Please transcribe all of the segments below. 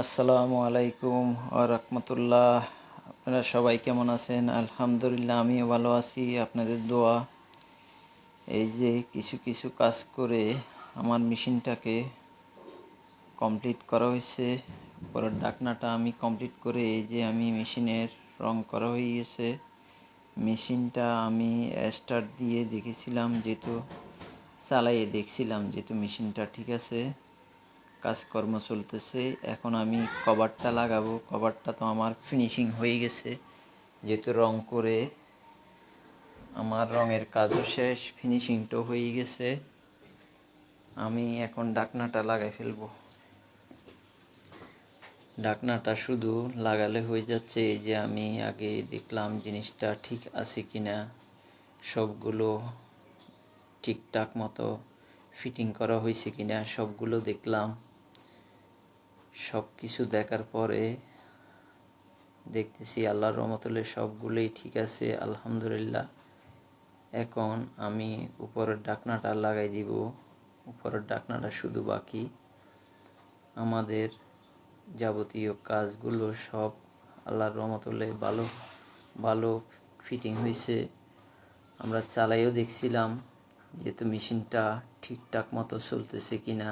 আসসালামু আলাইকুম ওয়া রাহমাতুল্লাহ। আপনারা সবাই কেমন আছেন? আলহামদুলিল্লাহ, আমিও ভালো আছি, আপনাদের দোয়া। এই যে কিছু কিছু কাজ করে আমার মেশিনটাকে কমপ্লিট করা হয়েছে। পরের ডাকনাটা আমি কমপ্লিট করে এই যে আমি মেশিনের রং করা হয়ে গেছে। মেশিনটা আমি স্টার্ট দিয়ে দেখেছিলাম, যেহেতু চালাইয়ে দেখছিলাম যেহেতু মেশিনটা ঠিক আছে, কাজকর্ম চলতেছে। এখন আমি কভারটা লাগাবো। কভারটা তো আমার ফিনিশিং হয়ে গেছে, যেহেতু রং করে আমার রঙের কাজও শেষ, ফিনিশিংটাও হয়ে গেছে। আমি এখন ঢাকনাটা লাগাই ফেলবো। ঢাকনাটা শুধু লাগালে হয়ে যাচ্ছে। এই যে আমি আগে দেখলাম জিনিসটা ঠিক আছে কিনা, সবগুলো ঠিকঠাক মতো ফিটিং করা হয়েছে কিনা সবগুলো দেখলাম। সব কিছু দেখার পরে দেখতেছি আল্লাহর রহমতে সবগুলোই ঠিক আছে, আলহামদুলিল্লাহ। এখন আমি উপরের ঢাকনাটা লাগাই দিব। উপরের ঢাকনাটা শুধু বাকি। আমাদের যাবতীয় কাজগুলো সব আল্লাহর রহমতে ভালো ভালো ফিটিং হয়েছে। আমরা চালাইও দেখছিলাম যেহেতু মেশিনটা ঠিকঠাক মতো চলতেছে কিনা,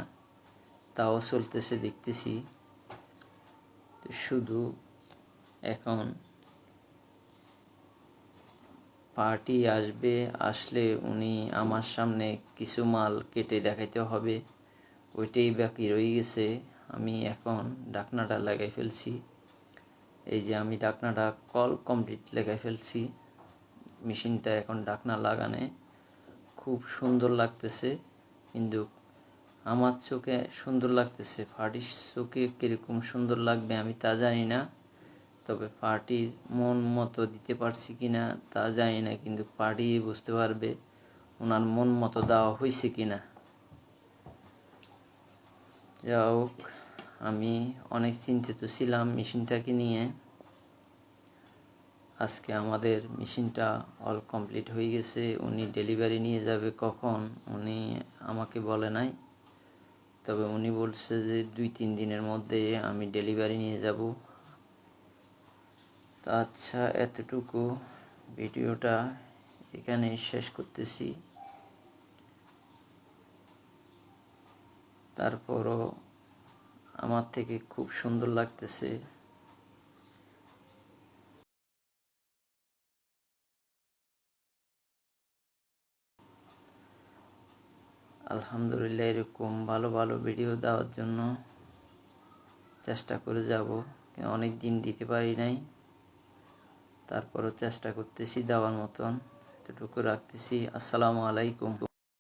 তাও চলতেছে দেখতেছি। তো শুধু এখন পার্টি আসবে, আসলে উনি আমার সামনে কিছু মাল কেটে দেখাইতে হবে, ওইটাই বাকি রয়ে গেছে। আমি এখন ঢাকনাটা লাগাই ফেলছি। এই যে আমি ঢাকনাটা কমপ্লিট লাগাই ফেলছি। মেশিনটা এখন ঢাকনা লাগানে খুব সুন্দর লাগতেছে, কিন্তু আমার চোখে সুন্দর লাগতেছে। পার্টির চোখে কীরকম সুন্দর লাগবে আমি তা জানি না, তবে পার্টির মন মতো দিতে পারছি কি না তা জানি না, কিন্তু পার্টি বুঝতে পারবে ওনার মন মতো দেওয়া হয়েছে কি না। যা হোক, আমি অনেক চিন্তিত ছিলাম মেশিনটাকে নিয়ে। আজকে আমাদের মেশিনটা অল কমপ্লিট হয়ে গেছে। উনি ডেলিভারি নিয়ে যাবে কখন উনি আমাকে বলে নাই, তবে উনি বলছে যে 2-3 দিনের মধ্যে আমি ডেলিভারি নিয়ে যাব। তা আচ্ছা, এতটুকু ভিডিওটা এখানে শেষ করতেছি। তারপরও আমার থেকে খুব সুন্দর লাগতেছে। আলহামদুলিল্লাহ, এরকম ভালো ভালো ভিডিও দেওয়ার জন্য চেষ্টা করে যাব। অনেক দিন দিতে পারি নাই, তারপরও চেষ্টা করতেছি দেওয়ার মতন। এতটুকু রাখতেছি। আসসালামু আলাইকুম।